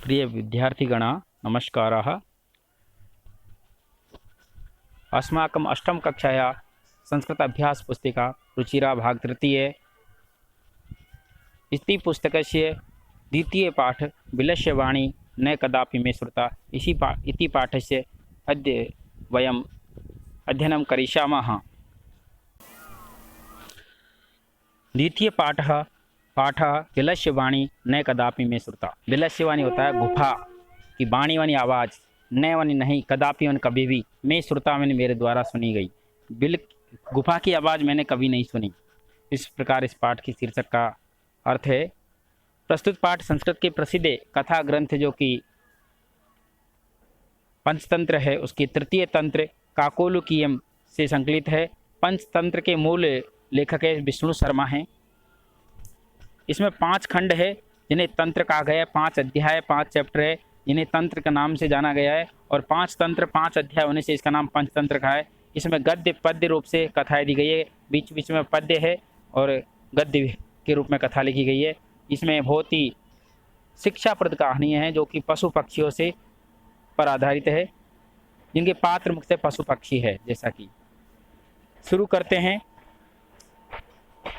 प्रिय विद्यार्थिगण नमस्कारः। अस्माकम् अष्टमकक्षाया संस्कृत अभ्यास पुस्तिका रुचिरा भाग तृतीय इति पुस्तकस्य द्वितीय पाठ विलस्यवाणी न कदापि मे श्रुता इति पाठस्य अद्य वयम् अध्ययनं करिष्यामः। द्वितीय पाठ विलस्यवाणी न कदापि में श्रुता। विलस्यवाणी होता है गुफा की वाणी वानी आवाज़, न वानी नहीं, कदापि वन कभी भी, मैं श्रुता मैंने मेरे द्वारा सुनी गई। गुफा की आवाज़ मैंने कभी नहीं सुनी। इस प्रकार इस पाठ की शीर्षक का अर्थ है। प्रस्तुत पाठ संस्कृत के प्रसिद्ध कथा ग्रंथ जो कि पंचतंत्र है उसकी तृतीय तंत्र काकोलुकीयम से संकलित है। पंचतंत्र के मूल लेखक है विष्णु शर्मा हैं। इसमें 5 खंड है जिन्हें तंत्र कहा गया है, 5 अध्याय 5 चैप्टर है जिन्हें तंत्र का नाम से जाना गया है, और 5 तंत्र 5 अध्याय होने से इसका नाम पंचतंत्र का है। इसमें गद्य पद्य रूप से कथाएं दी गई है, बीच बीच में पद्य है और गद्य के रूप में कथा लिखी गई है। इसमें बहुत ही शिक्षाप्रद कहानियाँ हैं जो कि पशु पक्षियों से पर आधारित है, जिनके पात्र मुख्य पशु पक्षी है। जैसा कि शुरू करते हैं।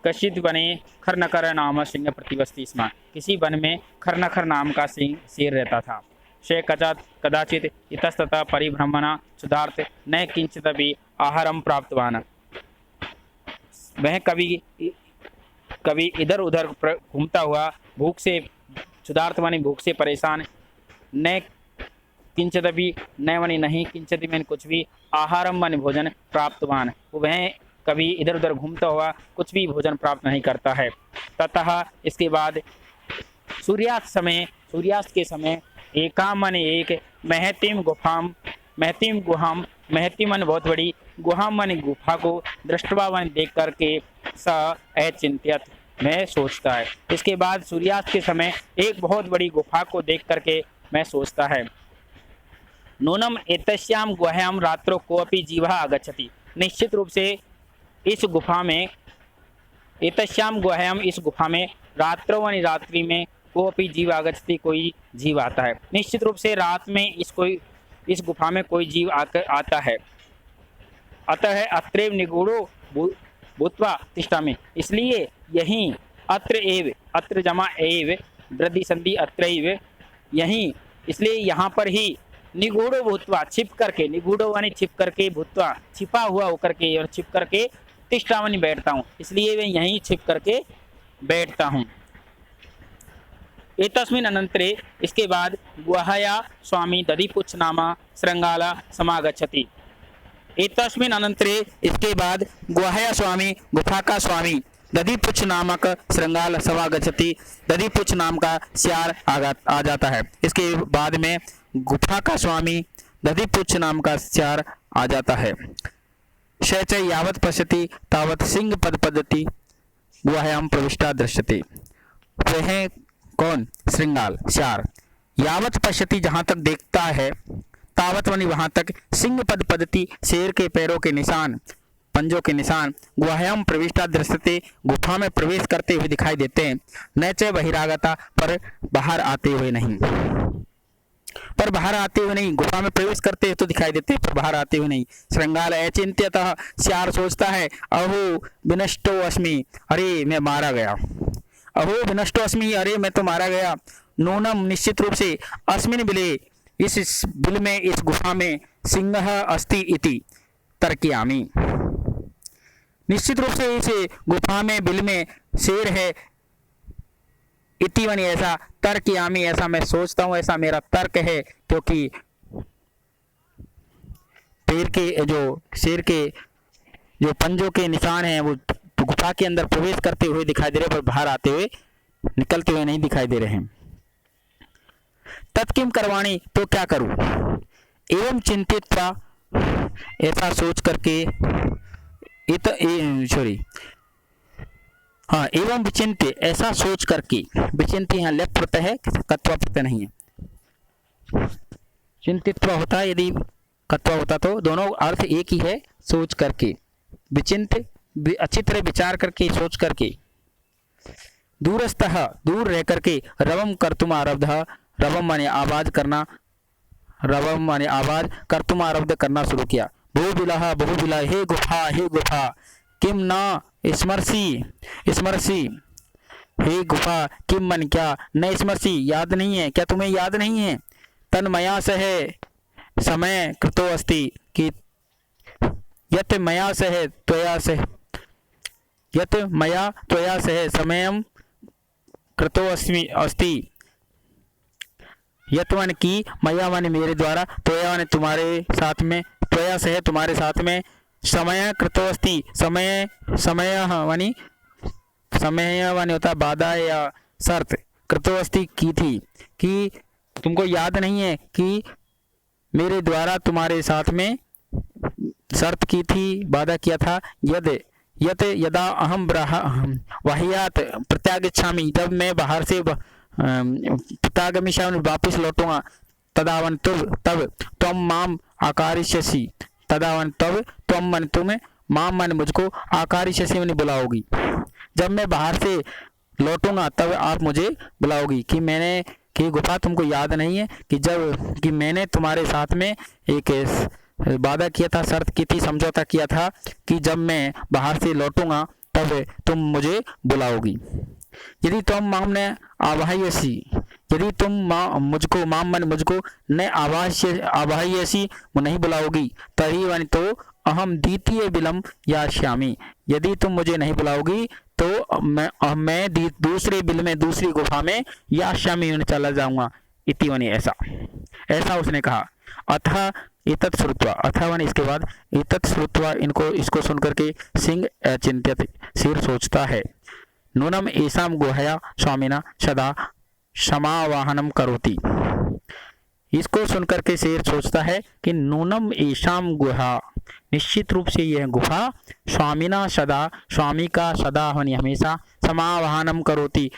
कश्चित वने खरनकर नाम सिंह प्रतिवस्ति स्म। किसी वन में खरनखर नाम का शेर रहता था। से कदाचित इतस्ततः परिभ्रमण सुधार्थ न किंचित भी आहारम प्राप्तवान। वह कभी इधर उधर घूमता हुआ भूख से सुधार्थ मानी भूख से परेशान, न किंचित भी न वनी नहीं, किंचित में कुछ भी, आहारम वन भोजन प्राप्तवान, वह कभी इधर उधर घूमता हुआ कुछ भी भोजन प्राप्त नहीं करता है। ततः इसके बाद सूर्यास्त के समय एकामन एक महतीम गुहाम महती मन बहुत बड़ी गुहाम मन गुफा को दृष्टवा वन देख करके स अचिंत्यत मैं सोचता है। इसके बाद सूर्यास्त के समय एक बहुत बड़ी गुफा को देख करके मैं सोचता है। नूनम एतस्याम गुहायाम रात्रो कोपि जीवः आगच्छति। निश्चित रूप से इस गुफा में एतस्याम गुहायाम इस गुफा में रात्रो व रात्रि में कोपि जीव आगच्छति कोई जीव आता है। निश्चित रूप से रात में इस गुफा में कोई जीव आकर आता है। अतः अत्रैव निगूढ़ो भूत्वा तिष्ठामि। इसलिए यहीं अत्र जमा एव वृद्धि संधि अत्रैव यहीं, इसलिए यहाँ पर ही निगूढ़ो भूत्वा छिप करके, निगूढ़ो वानी छिप करके, भूत्वा छिपा हुआ होकर के और छिप करके तिष्ठामनि बैठता हूँ, इसलिए मैं यहीं छिप करके बैठता हूँ। एतस्मिन् अनंतरे इसके बाद गुहाया स्वामी दधिपुच्छ नामा श्रृंगाला समागच्छति। एतस्मिन् अनंतरे इसके बाद गुहाया स्वामी गुफा का स्वामी दधिपुच्छ नामक श्रृंगाल समागच्छति। दधिपुच्छ नाम का सियार आ जाता है। इसके बाद में गुफा का स्वामी दधिपुच्छ नाम का सियार आ जाता है। शैच यावत पश्यति तावत सिंह पद पद्धति गुहायाम प्रविष्टा दृश्यते। वह कौन? श्रृंगाल सियार। यावत पश्यति जहाँ तक देखता है, तावत वनी वहाँ तक, सिंह पद पद्धति शेर के पैरों के निशान, पंजों के निशान, गुहायाम प्रविष्टा दृश्यते गुफा में प्रवेश करते हुए दिखाई देते हैं। न च बहिरागता पर बाहर आते हुए नहीं, पर बाहर आते हुए नहीं, गुफा में प्रवेश करते तो दिखाई देते पर बाहर आते हुए नहीं। श्रृंगाल अचिंत्यतः सियार सोचता है, अहो विनष्टो अस्मि, अरे मैं मारा गया। अहो विनष्टो अस्मि, अरे मैं तो मारा गया। नूनम निश्चित रूप से, अस्मिन बिले इस बिल में, इस गुफा में, सिंह अस्ति इति तर्कयामि। निश्चित रूप से इस गुफा में बिल में शेर है, इति वनी ऐसा, तर्कयामि ऐसा मैं सोचता हूँ, ऐसा मेरा तर्क है, क्योंकि पैर के जो शेर के जो पंजों के निशान हैं वो गुफा के अंदर प्रवेश करते हुए दिखाई दे रहे, पर बाहर आते हुए निकलते हुए नहीं दिखाई दे रहे हैं। तत्किम करवाणी, तो क्या करूं? एवं चिंतित्वा ऐसा सोच करके एवं विचिंत्य ऐसा सोच करके, विचिंत्य यहाँ लेप प्रत्यय है, कत्वा प्रत्यय नहीं है। चिंतित्व होता है, यदि कत्वा होता तो दोनों अर्थ एक ही है, सोच करके। विचिंत्य अच्छी तरह विचार करके, सोच करके। दूरस्थः दूर रह करके, रवम कर्तुम आरब्ध रवम माने आवाज करना, रवम माने आवाज कर तुम आरब्ध करना शुरू किया। बहु बिला हे गुफा किम न स्मरसी स्मरसी, हे गुफा किम मन क्या न स्मरसी याद नहीं है, क्या तुम्हें याद नहीं है। तन्मया सह समय कृतो अस्ति कि यत मया सह त्वया सह, यत मया त्वया सह समयम कृतो अस्ति, यत वन की, मया वन मेरे द्वारा, त्वया वन तुम्हारे साथ में, त्वया सह तुम्हारे साथ में, समय कृतो अस्ति समय समय वनी समय वन होता बाधा या शर्त, कृतो अस्ति की थी, कि तुमको याद नहीं है कि मेरे द्वारा तुम्हारे साथ में शर्त की थी, वादा किया था। यद यत यदा अहम वाहियात प्रत्यागच्छामि, जब मैं बाहर से प्रत्यागमिष्यामि वापिस लौटूंगा, तदावन तब त्वम माम आकारिष्यसि, तदावन तब त्वम मन तुम, माम मन मुझको, आकारिष्यसि मन बुलाओगी, जब मैं बाहर से लौटूंगा तब आप मुझे बुलाओगी। कि मैंने कि गुफा तुमको याद नहीं है कि जब कि मैंने तुम्हारे साथ में एक वादा किया था, शर्त की थी, समझौता किया था कि जब मैं बाहर से लौटूंगा तब तुम मुझे बुलाओगी। यदि तुम माम ने आवाह्यसी, यदि तुम मुझको माम मन मुझको न आवाह्यसी नहीं बुलाओगी, तरी वन तो अहम द्वितीय बिलम या श्यामी, यदि तुम मुझे नहीं बुलाओगी तो मैं दूसरे बिल में, दूसरी गुफा में या श्यामी में चला जाऊंगा। इति वनी ऐसा उसने कहा। अतः एतत् श्रुत्वा, अथवा इसके बाद एतत् श्रुत्वा, इसको सुनकर के सिंह अचिंत्यत, सिर सोचता है। नूनम ऐसाम गुहया स्वामिना सदा समावाहनम करोति, इसको सुनकर के शेर सोचता है कि नूनम ऐसाम गुहा, निश्चित रूप से यह गुफा, स्वामिना सदा, स्वामी का सदा होनी हमेशा, समावाहनम करोति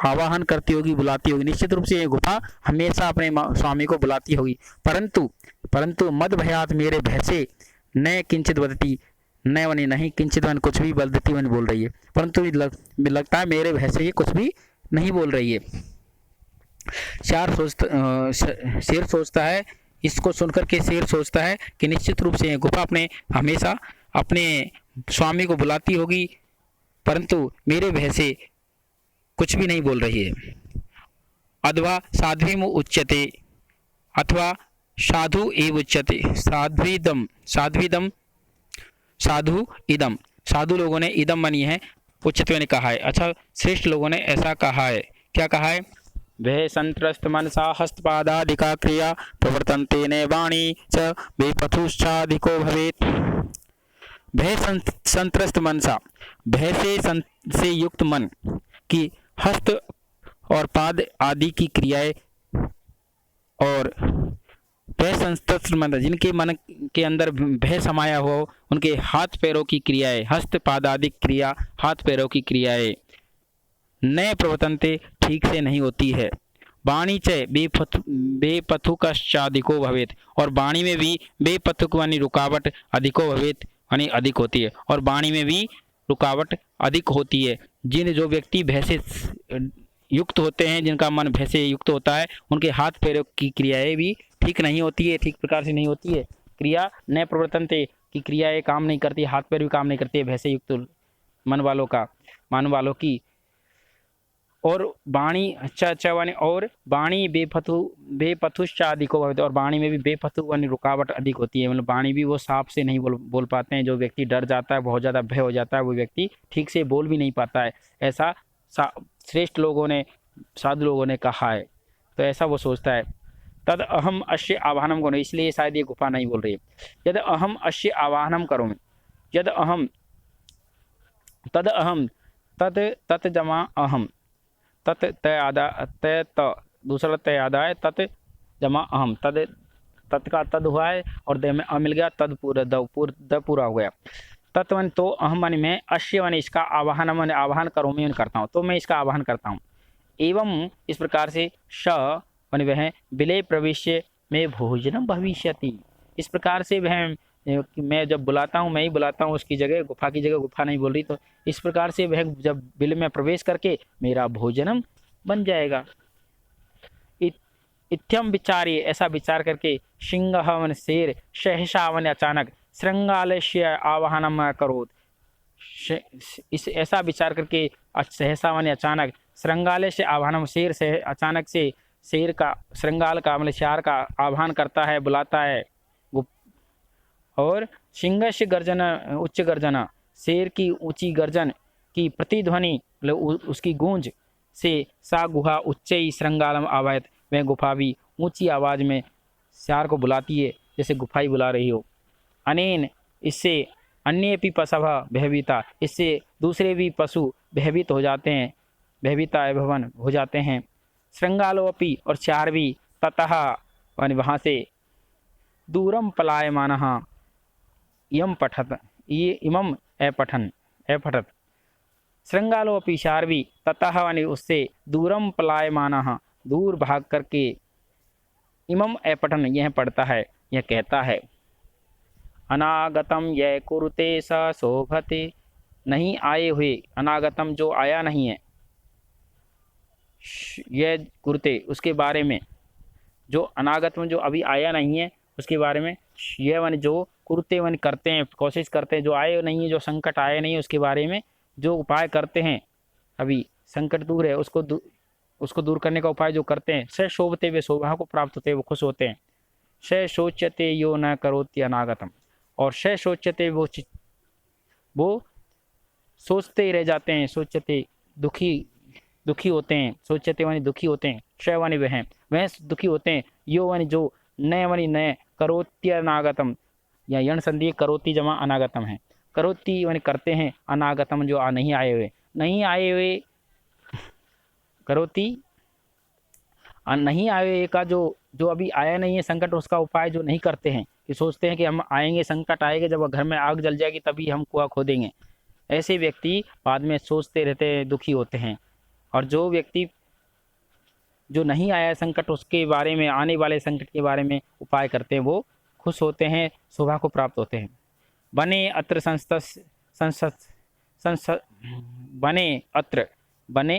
आवाहन करती होगी, बुलाती होगी, निश्चित रूप से यह गुफा हमेशा अपने स्वामी को बुलाती होगी। परंतु मद भयात, मेरे भय से, न किंचित वदती, न वनी नहीं, किंचित वन कुछ भी, वदती वन बोल रही है, परंतु लगता है मेरे भय से ये कुछ भी नहीं बोल रही है। शेर सोचता है, इसको सुनकर के शेर सोचता है कि निश्चित रूप से यह गुफा हमेशा अपने स्वामी को बुलाती होगी, परंतु मेरे भय से कुछ भी नहीं बोल रही है। अथवा साध्वीम उच्यते, अथवा साधु एव उच्यते, साध्वीदम साधु इदम, साधु लोगों ने इदम मानी है, उच्चते ने कहा है। अच्छा, श्रेष्ठ लोगों ने ऐसा कहा है। क्या कहा है? भय संत्रस्त मनसा हस्तपादादिका क्रिया प्रवर्तन्ते न वाणी च बेपथुश्चाधिको भवेत्। भय संत्रस्त मनसा, भय से युक्त मन की हस्त और पाद आदि की क्रियाएं, और भय संत्रस्त मन, जिनके मन के अंदर भय समाया हो, उनके हाथ पैरों की क्रियाएं, हस्त पादादिक क्रिया, हाथ पैरों की क्रियाएं न प्रवर्तन्ते, ठीक से नहीं होती है। वाणी च बेपथुकश्चाधिको भवेत्, और वाणी में भी बेपथुक वानी रुकावट अधिको भवेत् यानी अधिक होती है, और वाणी में भी रुकावट अधिक होती है। जो व्यक्ति भय से युक्त होते हैं, जिनका मन भय से युक्त होता है, उनके हाथ पैरों की क्रियाएं भी ठीक नहीं होती है, ठीक प्रकार से नहीं होती है। क्रिया न प्रवर्तन्ते की क्रियाएं काम नहीं करती, हाथ पैर भी काम नहीं करती है भय से युक्त मन वालों की। और वाणी अच्छा वाणी, और वाणी बेपथुश्चाधिको भवेत्, और वाणी में भी बेपथु वानी रुकावट अधिक होती है, मतलब वाणी भी वो साफ से नहीं बोल पाते हैं। जो व्यक्ति डर जाता है, बहुत ज़्यादा भय हो जाता है, वो व्यक्ति ठीक से बोल भी नहीं पाता है। ऐसा श्रेष्ठ लोगों ने, साधु लोगों ने कहा है। तो ऐसा वो सोचता है। तद अहम अश्य आवाहनम करो, इसलिए शायद ये गुफा नहीं बोल रही है। यद अहम अश्य आवाहनम करो, यद अहम तद अहम तत् जमा अहम, तत् तय आदा, तय त दूसरा तय आदा है, तत् जमा अहम, तत् का तद हुआ है और दे में अ मिल गया, तद पूरा द पूरा हो गया। तत्वन तो अहम मन में, अश्य मन इसका आवाहन, मन आवाहन करो मैं करता हूँ, तो मैं इसका आवाहन करता हूँ। एवं इस प्रकार से श मन वह विलय प्रवेश्य में भोजनम भविष्यति, इस प्रकार से वह मैं जब बुलाता हूँ, मैं ही बुलाता हूँ उसकी जगह, गुफा की जगह गुफा नहीं बोल रही, तो इस प्रकार से वह जब बिल में प्रवेश करके मेरा भोजनम बन जाएगा। इत्यम विचार्य, ऐसा विचार करके सिंह वन शेर सहसा वन अचानक श्रृंगालस्य आवाहनम करोत। इस ऐसा विचार करके सहसा वन अचानक श्रृंगालय से आवाहनम, शेर से अचानक से शेर का श्रृंगाल का मतलब शेर का आह्वान करता है, बुलाता है। और सिंह से गर्जन उच्च गर्जना, शेर की ऊंची गर्जन की प्रतिध्वनि मतलब उसकी गूंज से सा गुहा उच्च श्रृंगालम आवायत, वह गुफा भी ऊंची आवाज में शेर को बुलाती है जैसे गुफा ही बुला रही हो। अनेन, इससे अन्य भी पशव भयभीता, इससे दूसरे भी पशु भयभीत हो जाते हैं, भयभीता भवन हो जाते हैं। श्रृंगालोपी, और चार भी ततः वहाँ से दूरम पलायमानः इयम पठत, ये इमम अपठत। श्रृंगालोपी शार्वी ततः वानी उससे दूरम पलायमानः दूर भाग करके इमम अपठन यह पढ़ता है, यह कहता है। अनागतम यह कुरुते स शोभते, नहीं आए हुए, अनागतम जो आया नहीं है, यह कुरुते उसके बारे में, जो अनागत में जो अभी आया नहीं है उसके बारे में, यह वन जो कुरुते वन करते हैं, कोशिश करते हैं, जो आए नहीं है, जो संकट आए नहीं है उसके बारे में जो उपाय करते हैं, अभी संकट दूर है उसको दूर करने का उपाय जो करते हैं। स शोभते, वे शोभा को प्राप्त होते हैं, वो खुश होते हैं। स शोच्यते यो न करोति अनागतम, और स शोच्यते वो सोचते ही रह जाते हैं, सोचते दुखी होते हैं, सोचते वानी दुखी होते हैं, श वानी वह दुखी होते हैं, यो वानी जो, नय वानी नय, करोति अनागतम, या यण संधि करोति जमा अनागतम है, करोति वानी करते हैं, अनागतम जो नहीं आए हुए करोति नहीं आए हुए का जो अभी आया नहीं है संकट, उसका उपाय जो नहीं करते हैं, कि सोचते हैं कि हम आएंगे, संकट आएगा, जब घर में आग जल जाएगी तभी हम कुआं खोदेंगे, ऐसे व्यक्ति बाद में सोचते रहते हैं, दुखी होते हैं। और जो व्यक्ति जो नहीं आया संकट, उसके बारे में, आने वाले संकट के बारे में उपाय करते हैं, वो खुश होते हैं, शोभा को प्राप्त होते हैं। बने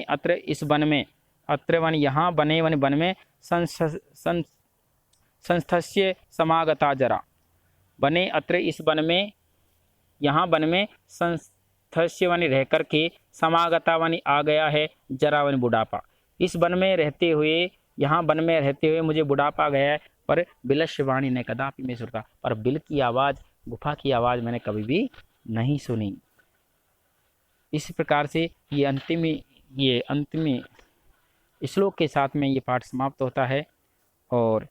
अत्र इस वन में, अत्र वन यहाँ, बने वन वन में, संस्थस्य समागता जरा, बने अत्र इस वन में, यहाँ वन में, संस्थस्य वन रह करके, समागता वन आ गया है, जरा वन बुढ़ापा, इस वन में रहते हुए, यहाँ वन में रहते हुए मुझे बुढ़ापा गया है, पर बिलस्य वाणी ने कदापि मैं सुनता, पर बिल की आवाज़, गुफा की आवाज़ मैंने कभी भी नहीं सुनी। इस प्रकार से ये अंतिम श्लोक के साथ में ये पाठ समाप्त होता है। और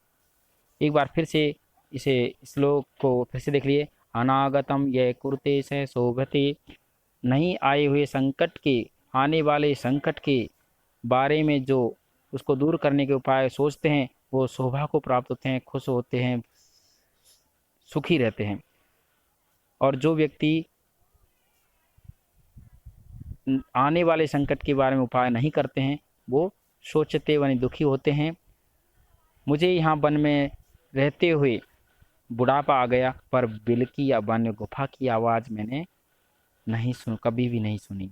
एक बार फिर से इसे श्लोक को फिर से देख लिए। अनागतम ये कुरुते से शोभते, नहीं आए हुए संकट के, आने वाले संकट के बारे में जो उसको दूर करने के उपाय सोचते हैं, वो शोभा को प्राप्त होते हैं, खुश होते हैं, सुखी रहते हैं। और जो व्यक्ति आने वाले संकट के बारे में उपाय नहीं करते हैं, वो सोचते व दुखी होते हैं। मुझे यहाँ वन में रहते हुए बुढ़ापा आ गया, पर बिल की या वन गुफा की आवाज़ मैंने कभी भी नहीं सुनी।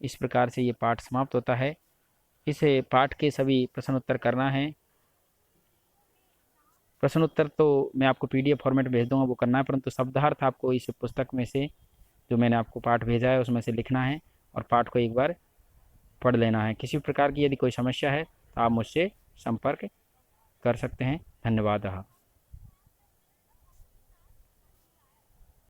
इस प्रकार से ये पाठ समाप्त होता है। इस पाठ के सभी प्रश्न उत्तर करना है। प्रश्न उत्तर तो मैं आपको PDF फॉर्मेट भेज दूंगा, वो करना है, परंतु शब्दार्थ आपको इस पुस्तक में से जो मैंने आपको पाठ भेजा है उसमें से लिखना है और पाठ को एक बार पढ़ लेना है। किसी प्रकार की यदि कोई समस्या है तो आप मुझसे संपर्क कर सकते हैं। धन्यवाद।